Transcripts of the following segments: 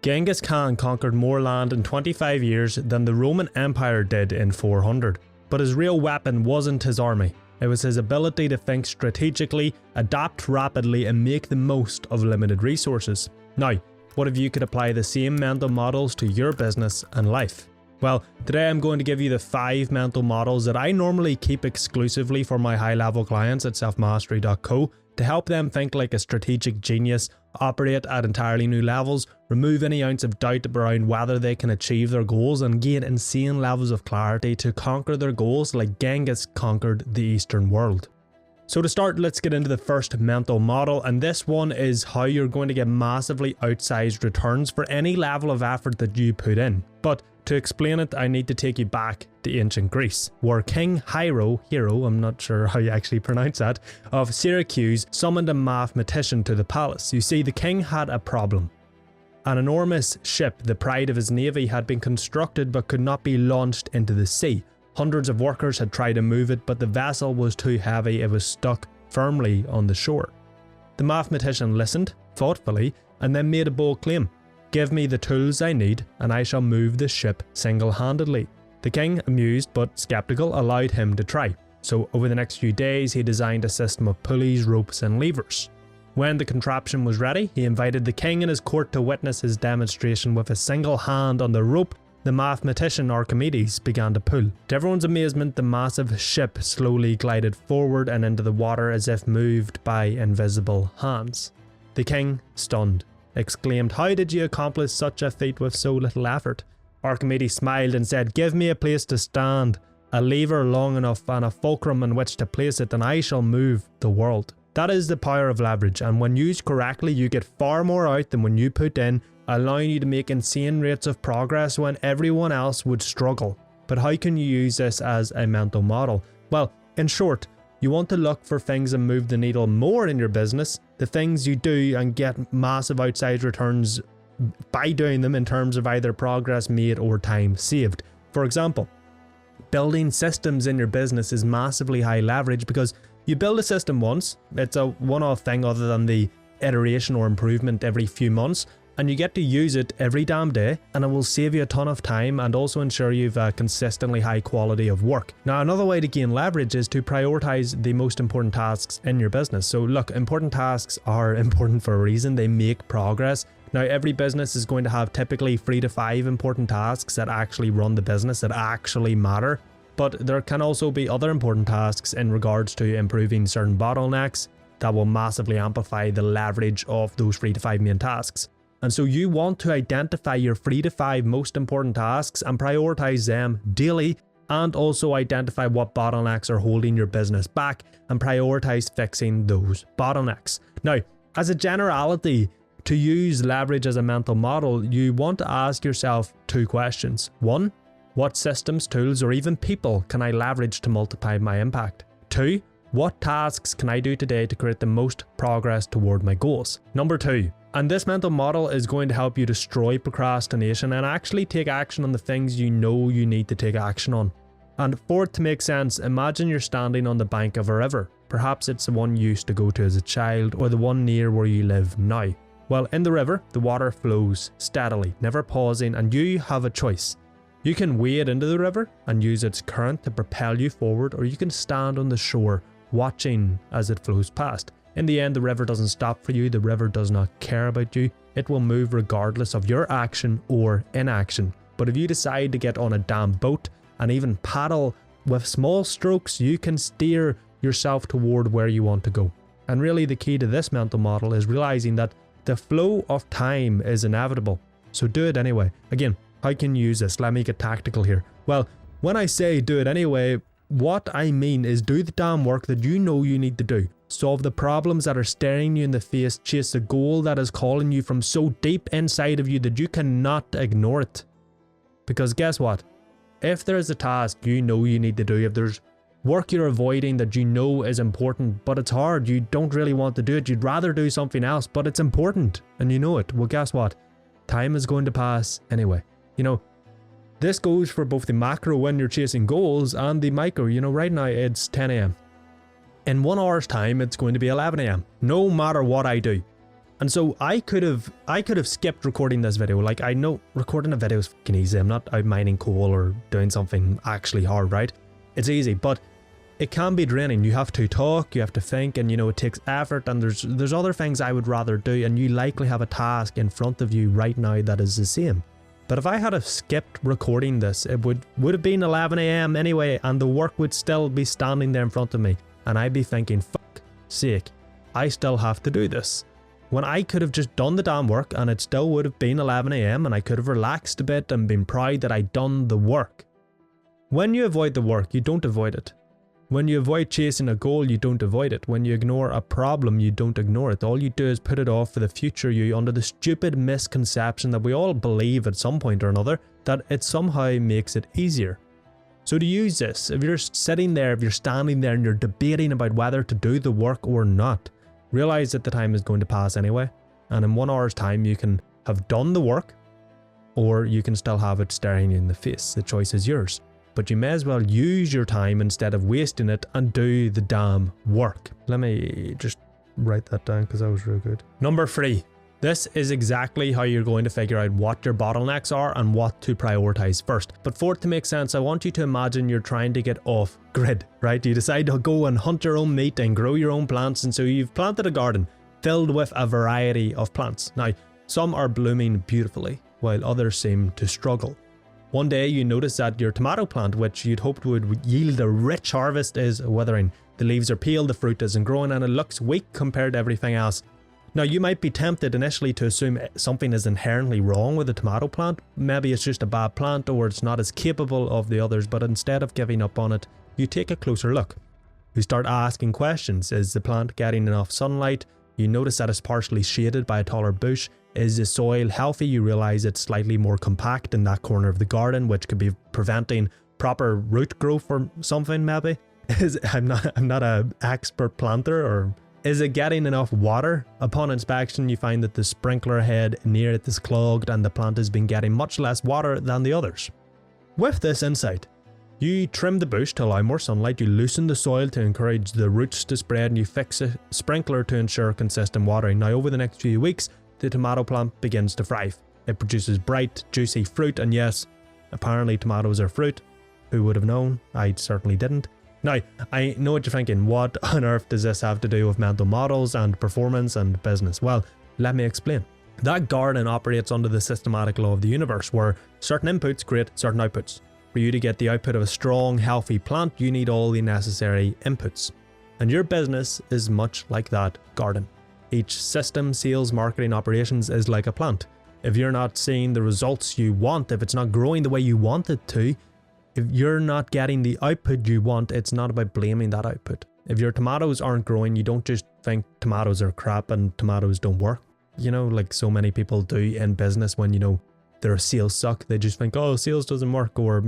Genghis Khan conquered more land in 25 years than the Roman Empire did in 400. But his real weapon wasn't his army. It was his ability to think strategically, adapt rapidly, and make the most of limited resources. Now, what if you could apply the same mental models to your business and life? Well, today I'm going to give you the 5 mental models that I normally keep exclusively for my high-level clients at selfmastery.co to help them think like a strategic genius, operate at entirely new levels, remove any ounce of doubt around whether they can achieve their goals, and gain insane levels of clarity to conquer their goals like Genghis conquered the Eastern world. So to start, let's get into the first mental model, and this one is how you're going to get massively outsized returns for any level of effort that you put in. But to explain it, I need to take you back to ancient Greece, where King Hero, I'm not sure how you actually pronounce that, of Syracuse summoned a mathematician to the palace. You see, the king had a problem. An enormous ship, the pride of his navy, had been constructed but could not be launched into the sea. Hundreds of workers had tried to move it, but the vessel was too heavy. It was stuck firmly on the shore. The mathematician listened thoughtfully and then made a bold claim. Give me the tools I need and I shall move the ship single-handedly. The king, amused but skeptical, allowed him to try. So over the next few days he designed a system of pulleys, ropes and levers. When the contraption was ready, he invited the king and his court to witness his demonstration. With a single hand on the rope, the mathematician Archimedes began to pull. To everyone's amazement, the massive ship slowly glided forward and into the water as if moved by invisible hands. The king, stunned, exclaimed, "How did you accomplish such a feat with so little effort?" Archimedes smiled and said, "Give me a place to stand, a lever long enough and a fulcrum in which to place it, and I shall move the world." That is the power of leverage, and when used correctly, you get far more out than when you put in, allowing you to make insane rates of progress when everyone else would struggle. But how can you use this as a mental model? Well, in short, you want to look for things that move the needle more in your business, the things you do and get massive outside returns by doing them in terms of either progress made or time saved. For example, building systems in your business is massively high leverage because you build a system once, it's a one-off thing other than the iteration or improvement every few months, and you get to use it every damn day, and it will save you a ton of time and also ensure you've a consistently high quality of work. Now, another way to gain leverage is to prioritize the most important tasks in your business. So look, important tasks are important for a reason. They make progress. Now, every business is going to have typically 3 to 5 important tasks that actually run the business, that actually matter. But there can also be other important tasks in regards to improving certain bottlenecks that will massively amplify the leverage of those 3 to 5 main tasks. And so you want to identify your 3 to 5 most important tasks and prioritize them daily, and also identify what bottlenecks are holding your business back and prioritize fixing those bottlenecks. Now, as a generality, to use leverage as a mental model, you want to ask yourself 2 questions. 1, what systems, tools, or even people can I leverage to multiply my impact? 2, what tasks can I do today to create the most progress toward my goals? Number 2, and this mental model is going to help you destroy procrastination and actually take action on the things you know you need to take action on. And for it to make sense, imagine you're standing on the bank of a river. Perhaps it's the one you used to go to as a child or the one near where you live now. Well, in the river, the water flows steadily, never pausing, and you have a choice. You can wade into the river and use its current to propel you forward, or you can stand on the shore watching as it flows past. In the end, the river doesn't stop for you. The river does not care about you. It will move regardless of your action or inaction. But if you decide to get on a damn boat and even paddle with small strokes, you can steer yourself toward where you want to go. And really the key to this mental model is realizing that the flow of time is inevitable. So do it anyway. Again, how can you use this? Let me get tactical here. Well, when I say do it anyway, what I mean is do the damn work that you know you need to do. Solve the problems that are staring you in the face. Chase the goal that is calling you from so deep inside of you that you cannot ignore it. Because guess what? If there is a task you know you need to do, if there's work you're avoiding that you know is important, but it's hard, you don't really want to do it, you'd rather do something else, but it's important and you know it, well guess what? Time is going to pass anyway. You know, this goes for both the macro when you're chasing goals and the micro. You know, right now it's 10 AM. In 1 hour's time, it's going to be 11 AM. No matter what I do, And so I could have skipped recording this video. Like, I know recording a video is fucking easy. I'm not out mining coal or doing something actually hard, right? It's easy, but it can be draining. You have to talk, you have to think, and it takes effort, and there's other things I would rather do, and you likely have a task in front of you right now that is the same. But if I had have skipped recording this, it would have been 11 AM anyway, and the work would still be standing there in front of me, and I'd be thinking, fuck sake, I still have to do this. When I could have just done the damn work and it still would have been 11 AM and I could have relaxed a bit and been proud that I'd done the work. When you avoid the work, you don't avoid it. When you avoid chasing a goal, you don't avoid it. When you ignore a problem, you don't ignore it. All you do is put it off for the future you under the stupid misconception that we all believe at some point or another that it somehow makes it easier. So to use this, if you're sitting there, if you're standing there and you're debating about whether to do the work or not, realize that the time is going to pass anyway, and in 1 hour's time you can have done the work, or you can still have it staring you in the face. The choice is yours. But you may as well use your time instead of wasting it and do the damn work. Let me just write that down because that was real good. Number 3. This is exactly how you're going to figure out what your bottlenecks are and what to prioritize first. But for it to make sense, I want you to imagine you're trying to get off grid, right? You decide to go and hunt your own meat and grow your own plants, and so you've planted a garden filled with a variety of plants. Now, some are blooming beautifully, while others seem to struggle. One day you notice that your tomato plant, which you'd hoped would yield a rich harvest, is withering. The leaves are peeled, the fruit isn't growing, and it looks weak compared to everything else. Now, you might be tempted initially to assume something is inherently wrong with the tomato plant. Maybe it's just a bad plant or it's not as capable of the others, but instead of giving up on it, you take a closer look. You start asking questions. Is the plant getting enough sunlight? You notice that it's partially shaded by a taller bush. Is the soil healthy? You realize it's slightly more compact in that corner of the garden, which could be preventing proper root growth or something maybe. I'm not an expert planter. Or is it getting enough water? Upon inspection, you find that the sprinkler head near it is clogged and the plant has been getting much less water than the others. With this insight, you trim the bush to allow more sunlight, you loosen the soil to encourage the roots to spread, and you fix a sprinkler to ensure consistent watering. Now, over the next few weeks, the tomato plant begins to thrive. It produces bright, juicy fruit, and yes, apparently tomatoes are fruit. Who would have known? I certainly didn't. Now, I know what you're thinking. What on earth does this have to do with mental models and performance and business? Well, let me explain. That garden operates under the systematic law of the universe, where certain inputs create certain outputs. For you to get the output of a strong, healthy plant, you need all the necessary inputs. And your business is much like that garden. Each system, sales, marketing, operations is like a plant. If you're not seeing the results you want, if it's not growing the way you want it to, if you're not getting the output you want, it's not about blaming that output. If your tomatoes aren't growing, you don't just think tomatoes are crap and tomatoes don't work. Like so many people do in business when, their sales suck. They just think, oh, sales doesn't work, or,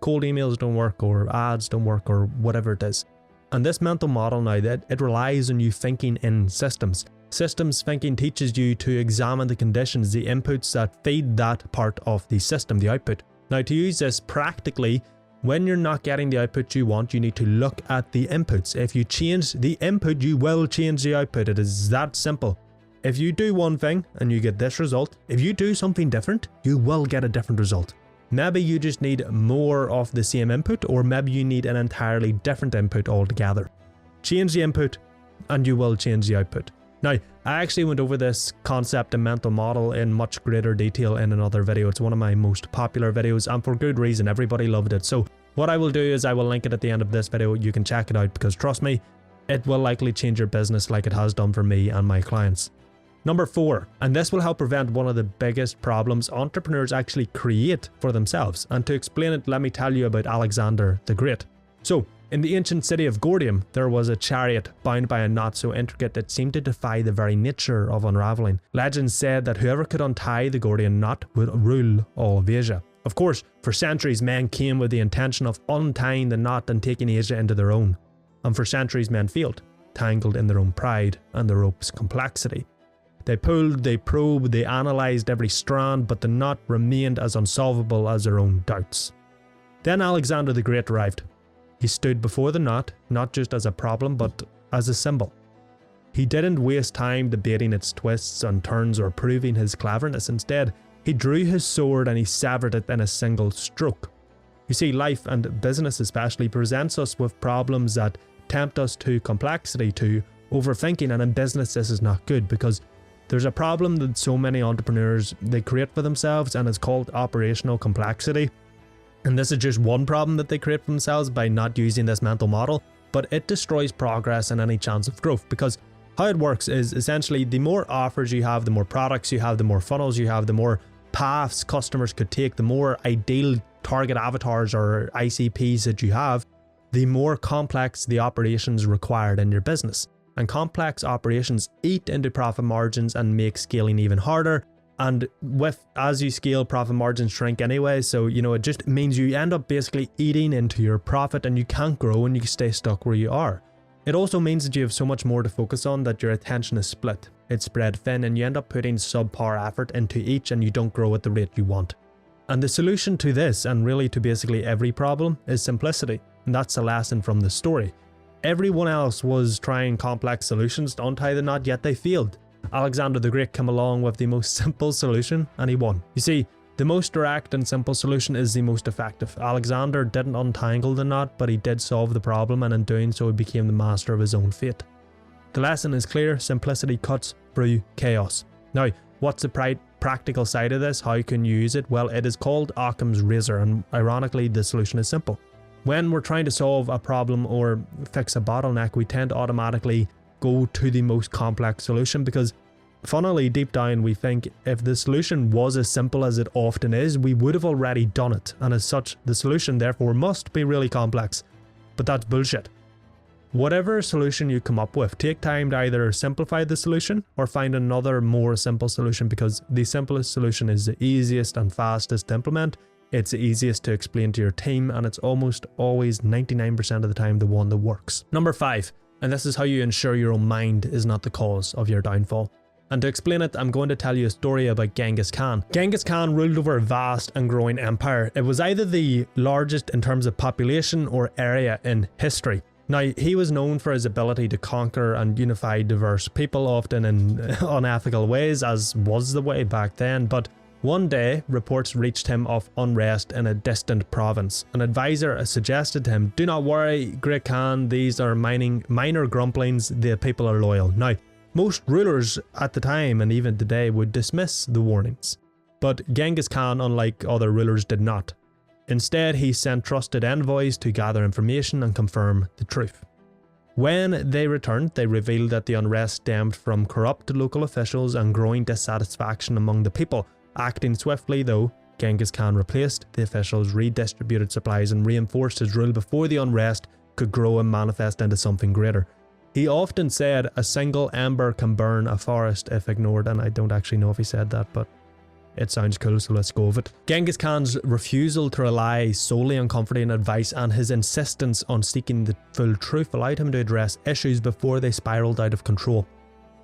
cold emails don't work, or ads don't work, or whatever it is. And this mental model now, that it relies on you thinking in systems. Systems thinking teaches you to examine the conditions, the inputs that feed that part of the system, the output. Now, to use this practically, when you're not getting the output you want, you need to look at the inputs. If you change the input, you will change the output. It is that simple. If you do one thing and you get this result, if you do something different, you will get a different result. Maybe you just need more of the same input, or maybe you need an entirely different input altogether. Change the input and you will change the output. Now, I actually went over this concept and mental model in much greater detail in another video. It's one of my most popular videos, and for good reason. Everybody loved it. So what I will do is I will link it at the end of this video. You can check it out, because trust me, it will likely change your business like it has done for me and my clients. Number 4, and this will help prevent one of the biggest problems entrepreneurs actually create for themselves. And to explain it, let me tell you about Alexander the Great. So, in the ancient city of Gordium, there was a chariot bound by a knot so intricate it seemed to defy the very nature of unraveling. Legends said that whoever could untie the Gordian knot would rule all of Asia. Of course, for centuries men came with the intention of untying the knot and taking Asia into their own. And for centuries men failed, tangled in their own pride and the rope's complexity. They pulled, they probed, they analysed every strand, but the knot remained as unsolvable as their own doubts. Then Alexander the Great arrived. He stood before the knot, not just as a problem, but as a symbol. He didn't waste time debating its twists and turns or proving his cleverness. Instead, he drew his sword and he severed it in a single stroke. You see, life and business especially presents us with problems that tempt us to complexity, to overthinking, and in business this is not good because there's a problem that so many entrepreneurs they create for themselves, and it's called operational complexity. And this is just one problem that they create for themselves by not using this mental model, but it destroys progress and any chance of growth, because how it works is essentially the more offers you have, the more products you have, the more funnels you have, the more paths customers could take, the more ideal target avatars or ICPs that you have, the more complex the operations required in your business. And complex operations eat into profit margins and make scaling even harder. And as you scale, profit margins shrink anyway. So, it just means you end up basically eating into your profit and you can't grow and you stay stuck where you are. It also means that you have so much more to focus on that your attention is split. It's spread thin and you end up putting subpar effort into each and you don't grow at the rate you want. And the solution to this, and really to basically every problem, is simplicity. And that's the lesson from the story. Everyone else was trying complex solutions to untie the knot, yet they failed. Alexander the Great came along with the most simple solution and he won. You see, the most direct and simple solution is the most effective. Alexander didn't untangle the knot, but he did solve the problem, and in doing so he became the master of his own fate. The lesson is clear: simplicity cuts through chaos. Now, what's the practical side of this? How can you use it? Well, it is called Occam's razor, and ironically the solution is simple. When we're trying to solve a problem or fix a bottleneck, we tend to automatically go to the most complex solution because, funnily, deep down we think if the solution was as simple as it often is, we would have already done it, and as such the solution therefore must be really complex. But that's bullshit. Whatever solution you come up with, take time to either simplify the solution or find another more simple solution, because the simplest solution is the easiest and fastest to implement. It's the easiest to explain to your team, and it's almost always 99% of the time the one that works. Number 5, and this is how you ensure your own mind is not the cause of your downfall. And to explain it, I'm going to tell you a story about Genghis Khan. Genghis Khan ruled over a vast and growing empire. It was either the largest in terms of population or area in history. Now, he was known for his ability to conquer and unify diverse people, often in unethical ways, as was the way back then. But one day, reports reached him of unrest in a distant province. An advisor suggested to him, "Do not worry, Great Khan, these are minor grumblings, the people are loyal." Now, most rulers at the time and even today would dismiss the warnings. But Genghis Khan, unlike other rulers, did not. Instead, he sent trusted envoys to gather information and confirm the truth. When they returned, they revealed that the unrest stemmed from corrupt local officials and growing dissatisfaction among the people. Acting swiftly, though, Genghis Khan replaced the officials, redistributed supplies, and reinforced his rule before the unrest could grow and manifest into something greater. He often said, "A single ember can burn a forest if ignored," and I don't actually know if he said that, but it sounds cool, so let's go with it. Genghis Khan's refusal to rely solely on comforting advice and his insistence on seeking the full truth allowed him to address issues before they spiraled out of control.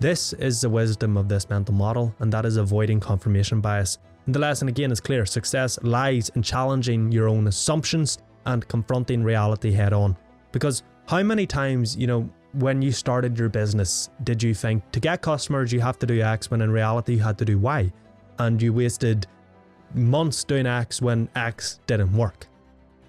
This is the wisdom of this mental model, and that is avoiding confirmation bias. And the lesson again is clear: success lies in challenging your own assumptions and confronting reality head on. Because how many times, when you started your business, did you think to get customers you have to do X when in reality you had to do Y? And you wasted months doing X when X didn't work.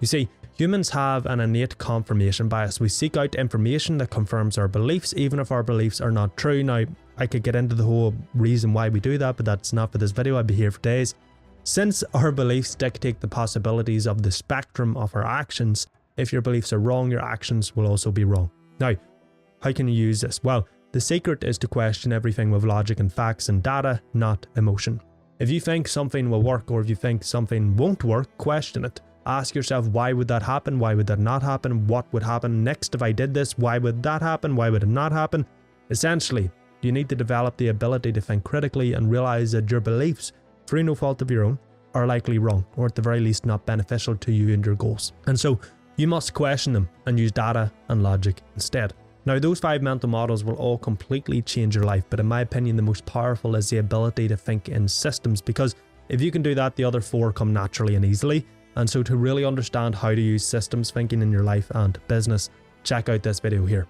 You see, humans have an innate confirmation bias. We seek out information that confirms our beliefs, even if our beliefs are not true. Now, I could get into the whole reason why we do that, but that's not for this video. I'd be here for days. Since our beliefs dictate the possibilities of the spectrum of our actions, if your beliefs are wrong, your actions will also be wrong. Now, how can you use this? Well, the secret is to question everything with logic and facts and data, not emotion. If you think something will work, or if you think something won't work, question it. Ask yourself, why would that happen? Why would that not happen? What would happen next if I did this? Why would that happen? Why would it not happen? Essentially, you need to develop the ability to think critically and realize that your beliefs, through no fault of your own, are likely wrong, or at the very least not beneficial to you and your goals. And so, you must question them and use data and logic instead. Now, those 5 mental models will all completely change your life, but in my opinion, the most powerful is the ability to think in systems, because if you can do that, the other 4 come naturally and easily. And so to really understand how to use systems thinking in your life and business, check out this video here.